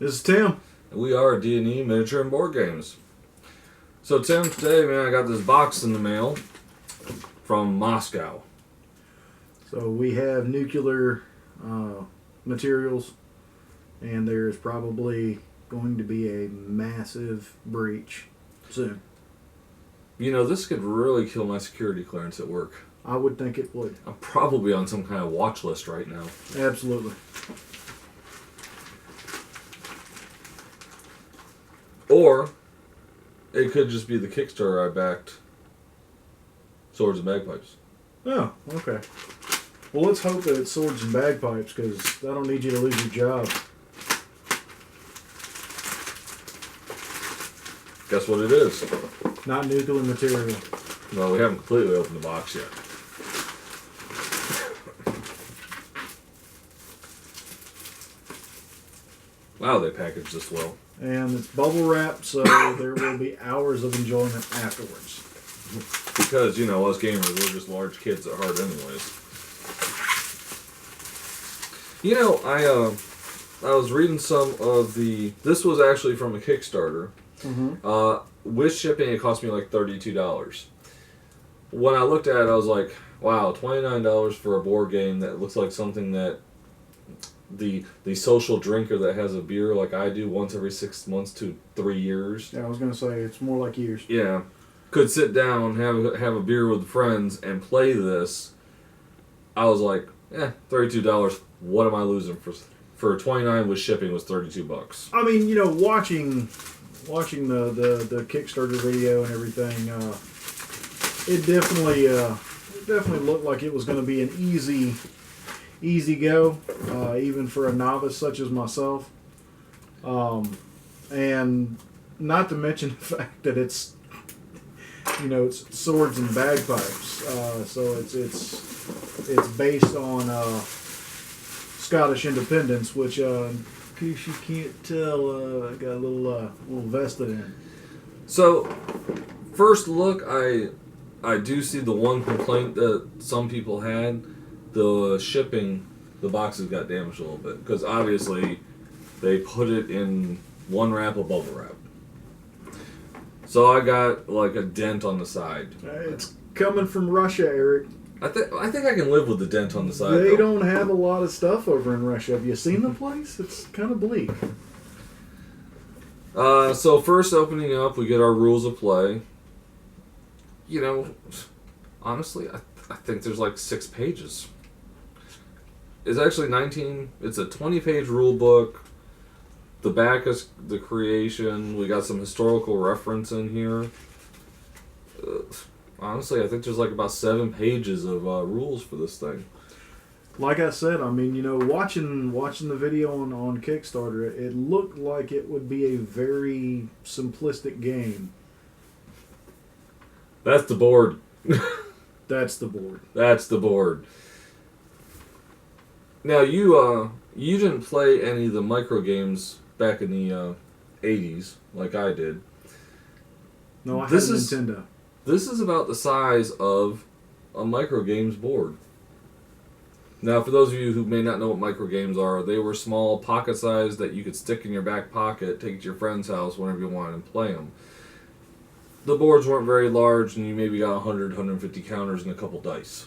This is Tim. We are D&E Miniature and Board Games. So Tim, today, man, I got this box in the mail from Moscow. So we have nuclear materials, and there's probably going to be a massive breach soon. You know, this could really kill my security clearance at work. I would think it would. I'm probably on some kind of watch list right now. Absolutely. Or it could just be the Kickstarter I backed, Swords and Bagpipes. Oh, okay. Well, let's hope that it's Swords and Bagpipes, because I don't need you to lose your job. Guess what it is? Not nuclear material. Well, we haven't completely opened the box yet. Wow, they packaged this well. And it's bubble wrapped, so there will be hours of enjoyment afterwards. Because, you know, us gamers, we're just large kids at heart anyways. You know, I was reading some of the... This was actually from a Kickstarter. Mm-hmm. With shipping, it cost me like $32. When I looked at it, I was like, wow, $29 for a board game that looks like something that the social drinker that has a beer like I do once every 6 months to 3 years. Yeah, I was going to say, it's more like years. Yeah. Could sit down, have a beer with friends, and play this. I was like, $32. What am I losing for $29 with shipping was $32. I mean, you know, watching the Kickstarter video and everything, it definitely looked like it was going to be an easy go, even for a novice such as myself. And not to mention the fact that it's it's Swords and Bagpipes, so it's based on Scottish independence, which in case you can't tell, I got a little vested in. So, first look, I do see the one complaint that some people had. The shipping, the boxes got damaged a little bit. Because obviously, they put it in one wrap of bubble wrap. So I got like a dent on the side. It's coming from Russia, Eric. I think I can live with the dent on the side. They don't have a lot of stuff over in Russia. Have you seen the place? It's kind of bleak. So first opening up, we get our rules of play. You know, honestly, I think there's like 6 pages. It's actually 19. It's a 20-page rule book. The back is the creation. We got some historical reference in here. Honestly, I think there's like about 7 pages of rules for this thing. Like I said, I mean, you know, watching the video on Kickstarter, it looked like it would be a very simplistic game. That's the board. That's the board. That's the board. Now, you didn't play any of the micro games back in the 80s like I did. No, I had a Nintendo. This is about the size of a micro games board. Now, for those of you who may not know what micro games are, they were small, pocket size that you could stick in your back pocket, take to your friend's house whenever you wanted and play them. The boards weren't very large, and you maybe got 100, 150 counters and a couple dice.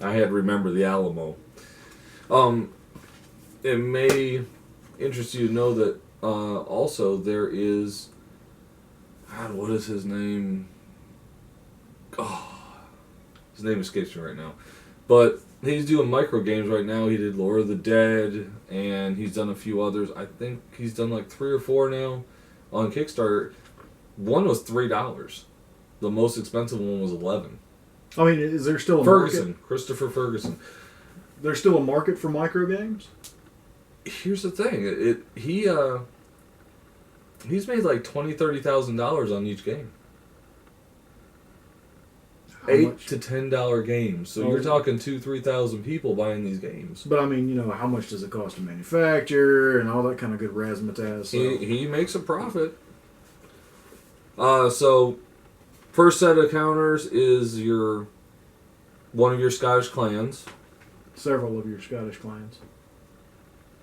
I had to remember the Alamo. It may interest you to know that also there is... God, what is his name? Oh, his name escapes me right now. But he's doing micro games right now. He did Lord of the Dead, and he's done a few others. I think he's done like 3 or 4 now on Kickstarter. One was $3. The most expensive one was $11. I mean, is there still a Ferguson, market? Christopher Ferguson. There's still a market for micro games? Here's the thing. He's made like $20,000-$30,000 on each game. $8 to $10 games. So you're talking 2,000-3,000 people buying these games. But I mean, you know, how much does it cost to manufacture and all that kind of good razzmatazz? So. He makes a profit. So first set of counters is one of your Scottish clans. Several of your Scottish clans.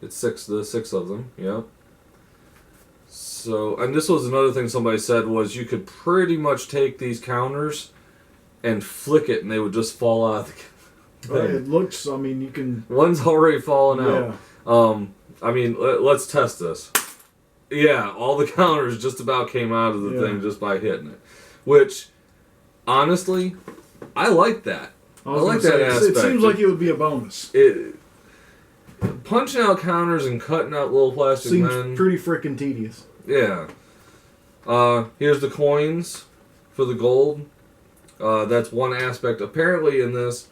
It's 6 of them. Yep. So, and this was another thing somebody said was you could pretty much take these counters and flick it and they would just fall out of the thing. It looks, I mean, you can... One's already fallen Yeah. out. I mean, let's test this. Yeah, all the counters just about came out of the thing just by hitting it. Which, honestly, I like that. I like that aspect. It seems like it would be a bonus. Punching out counters and cutting out little plastic Seems men. pretty freaking tedious. Yeah. Here's the coins for the gold. That's one aspect. Apparently in this,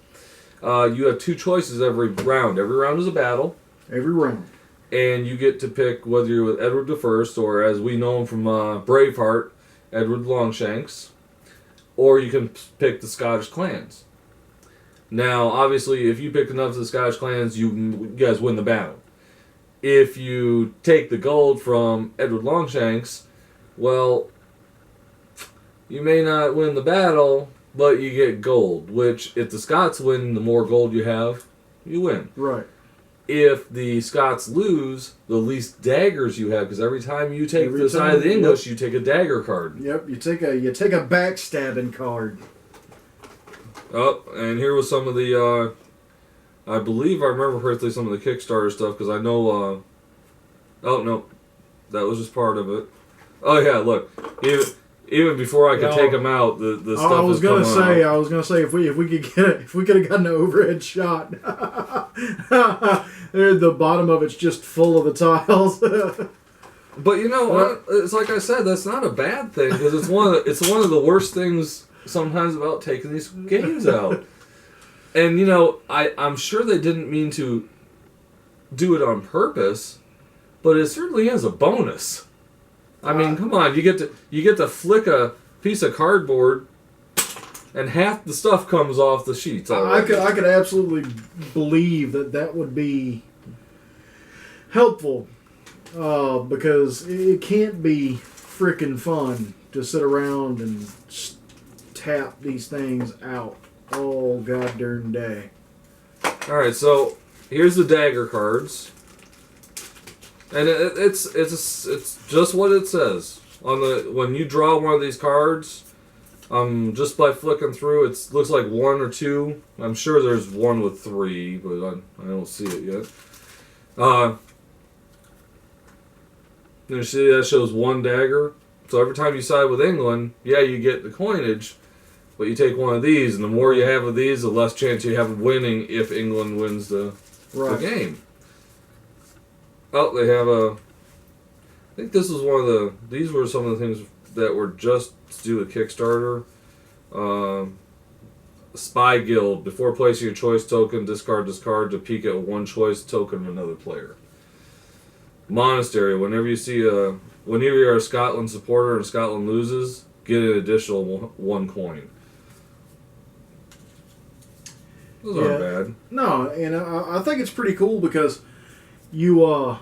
you have two choices every round. Every round is a battle. Every round. And you get to pick whether you're with Edward the First, or as we know him from Braveheart, Edward Longshanks, or you can pick the Scottish clans. Now, obviously, if you pick enough of the Scottish clans, you guys win the battle. If you take the gold from Edward Longshanks, well, you may not win the battle, but you get gold, which, if the Scots win, the more gold you have, you win. Right. If the Scots lose, the least daggers you have, because every time you take the side of the English, you take a dagger card. Yep, you take a backstabbing card. Oh, and here was some of the, I believe I remember correctly some of the Kickstarter stuff, because I know, oh, no, that was just part of it. Oh, yeah, look, even before I could take them out, the stuff I was gonna say, if we could have gotten an overhead shot, the bottom of it's just full of the tiles. But you know what? It's like I said, that's not a bad thing, because it's one of the worst things sometimes about taking these games out. And you know, I'm sure they didn't mean to do it on purpose, but it certainly is a bonus. I mean, come on, you get to flick a piece of cardboard, and half the stuff comes off the sheets already. I could absolutely believe that would be helpful, because it can't be freaking fun to sit around and tap these things out all goddamn day. All right, so here's the dagger cards. And it's just what it says on when you draw one of these cards. Just by flicking through, it looks like one or two. I'm sure there's one with three, but I don't see it yet. You see that shows one dagger. So every time you side with England, yeah, you get the coinage, but you take one of these, and the more you have of these, the less chance you have of winning if England wins the game. Oh, they have I think this was one of these were some of the things that were just to do with Kickstarter. Spy Guild. Before placing your choice token, discard to peek at one choice token of another player. Monastery. Whenever you're a Scotland supporter and Scotland loses, get an additional one coin. Those aren't bad. No, and I think it's pretty cool because you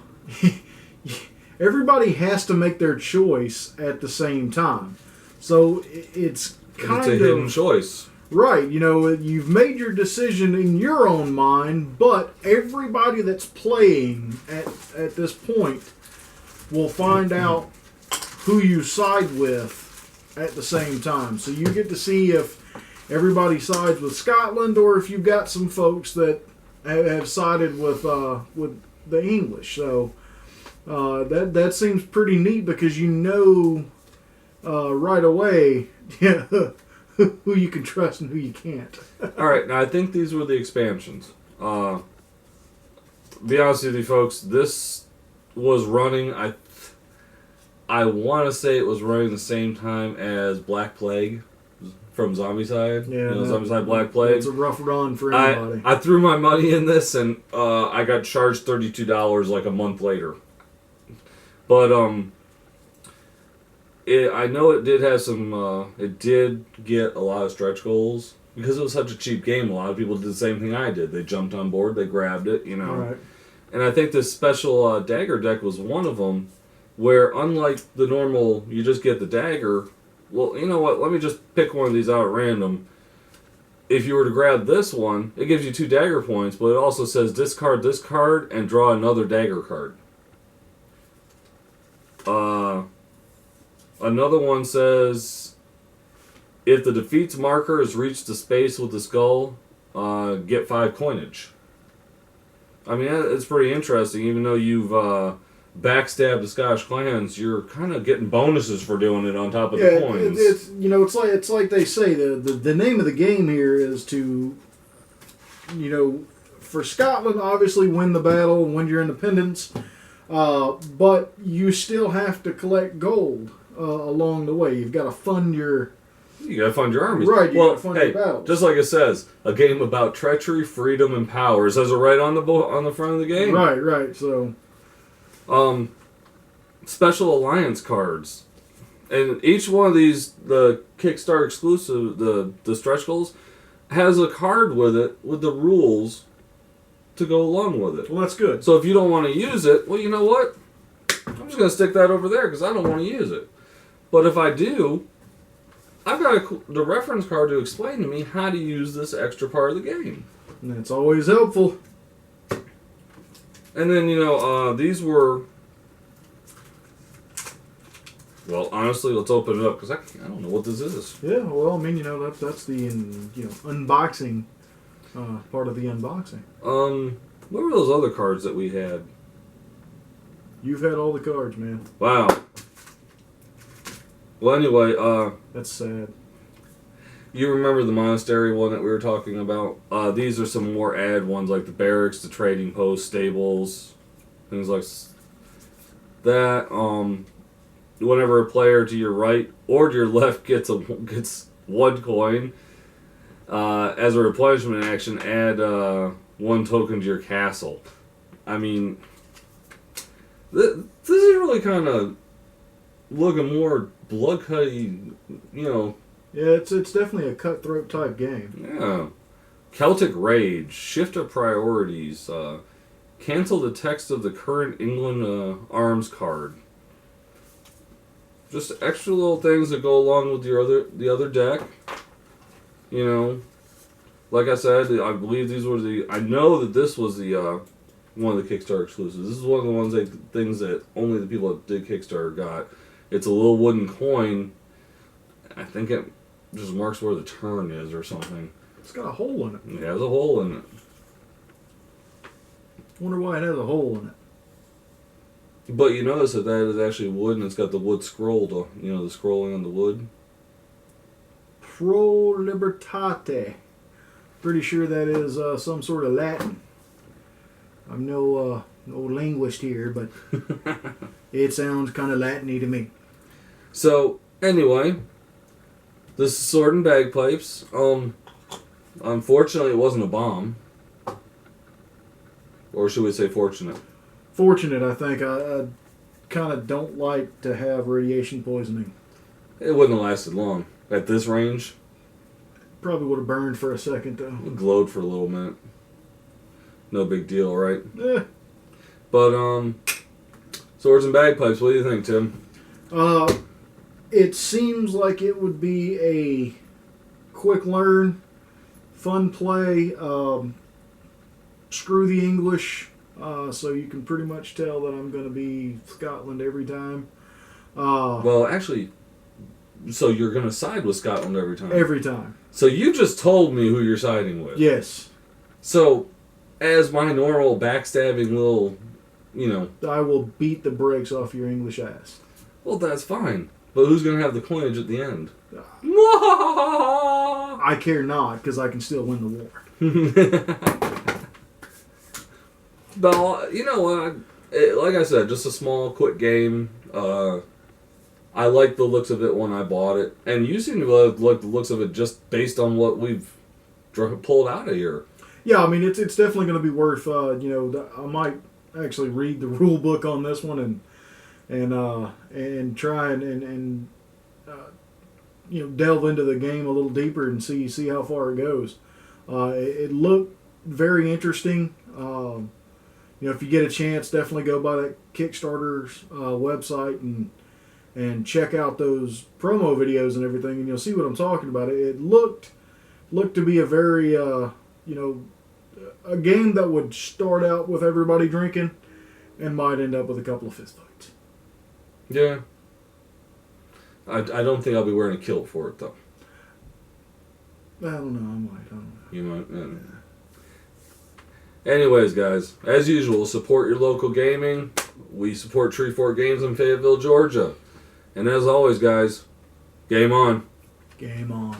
everybody has to make their choice at the same time. So it's kind of a hidden choice. Right, you know, you've made your decision in your own mind, but everybody that's playing at this point will find out who you side with at the same time. So you get to see if everybody sides with Scotland or if you've got some folks that have sided with the English. So that seems pretty neat because you know right away who you can trust and who you can't. All right, now I think these were the expansions. Be honest with you, folks, this was running. I want to say it was running the same time as Black Plague from Zombicide. Yeah, Zombicide Black Plague. It's a rough run for anybody. I threw my money in this and I got charged $32 like a month later. But I know it did have some. It did get a lot of stretch goals because it was such a cheap game. A lot of people did the same thing I did. They jumped on board, they grabbed it, you know. Right. And I think this special dagger deck was one of them, where unlike the normal, you just get the dagger. Well, you know what? Let me just pick one of these out at random. If you were to grab this one, it gives you 2 dagger points, but it also says discard this card and draw another dagger card. Another one says, if the defeat's marker has reached the space with the skull, get 5 coinage. I mean, it's pretty interesting. Even though you've backstabbed the Scottish clans, you're kind of getting bonuses for doing it on top of the coins. It's like they say, the name of the game here is to, for Scotland, obviously win the battle and win your independence, but you still have to collect gold along the way. You've got to fund your... You gotta fund your armies. Right, you gotta fund your battles. Just like it says, a game about treachery, freedom, and power. It says it right on the front of the game. Right, so... Special alliance cards. And each one of these, the Kickstarter exclusive, the stretch goals, has a card with it, with the rules to go along with it. Well, that's good. So if you don't want to use it, well, you know what? I'm just going to stick that over there because I don't want to use it. But if I do, I've got the reference card to explain to me how to use this extra part of the game. And that's always helpful. And then, these were... Well, honestly, let's open it up because I don't know what this is. Yeah, well, I mean, that's the unboxing part of the unboxing. What were those other cards that we had? You've had all the cards, man. Wow. Well, anyway, that's sad. You remember the monastery one that we were talking about? These are some more add ones like the barracks, the trading post, stables, things like that. Whenever a player to your right or to your left gets 1 coin, as a replenishment action, add 1 token to your castle. I mean, this is really kind of looking more blood-cutty, Yeah, it's definitely a cutthroat type game. Yeah. Celtic Rage, shift of priorities, cancel the text of the current England arms card. Just extra little things that go along with the other deck. Like I said, I believe these were I know that this was the one of the Kickstarter exclusives. This is one of the things that only the people that did Kickstarter got. It's a little wooden coin. I think it just marks where the turn is or something. It's got a hole in it. It has a hole in it. Wonder why it has a hole in it. But you notice that is actually wood, and it's got the wood scroll, the scrolling on the wood. Pro Libertate. Pretty sure that is some sort of Latin. I'm no linguist here, but it sounds kind of Latin-y to me. So, anyway, this is Sword and Bagpipes. Unfortunately, it wasn't a bomb. Or should we say fortunate? Fortunate, I think. I kind of don't like to have radiation poisoning. It wouldn't have lasted long. At this range? Probably would have burned for a second, though. It glowed for a little minute. No big deal, right? Eh. But, Swords and Bagpipes, what do you think, Tim? It seems like it would be a quick learn, fun play, screw the English, so you can pretty much tell that I'm going to be Scotland every time. Well, actually, so you're going to side with Scotland every time? Every time. So you just told me who you're siding with. Yes. So, as my normal backstabbing little, I will beat the brakes off your English ass. Well, that's fine. But who's going to have the coinage at the end? I care not, because I can still win the war. But, you know what? Like I said, just a small, quick game. I like the looks of it when I bought it. And you seem to like the looks of it just based on what we've pulled out of here. Yeah, I mean, it's definitely going to be worth, I might actually read the rule book on this one and try and delve into the game a little deeper and see how far it goes. It looked very interesting. If you get a chance, definitely go by that Kickstarter's website and check out those promo videos and everything, and you'll see what I'm talking about. It looked to be a very a game that would start out with everybody drinking and might end up with a couple of fistfights. Yeah. I don't think I'll be wearing a kilt for it though. I don't know. I might. I don't know. You might. Anyways, guys, as usual, support your local gaming. We support Tree Fort Games in Fayetteville, Georgia. And as always, guys, game on. Game on.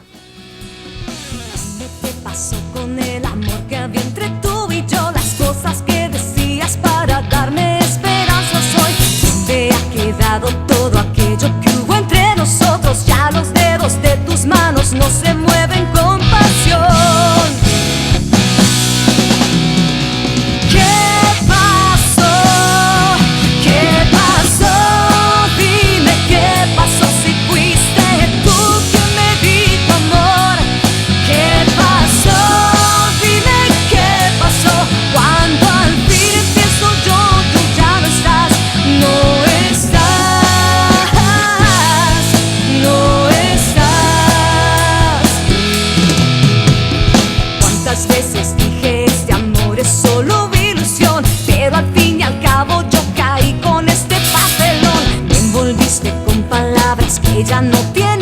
¿Qué pasó con el amor que había entre tú y yo? Las cosas que decías para darme esperanzas hoy. ¿Dónde ha quedado todo aquello que hubo entre nosotros? Ya los dedos de tus manos no se mueven con pasión. ¿Qué pasó? ¿Qué pasó? Dime qué pasó si fuiste tú quien me di tu amor. ¿Qué pasó? Dime qué pasó. Cuando al fin empiezo yo, tú ya no estás. No estás. No estás. ¿Cuántas veces dije este amor es solo ilusión? Pero al fin y al cabo yo caí con este papelón. Me envolviste con palabras que ya no tienen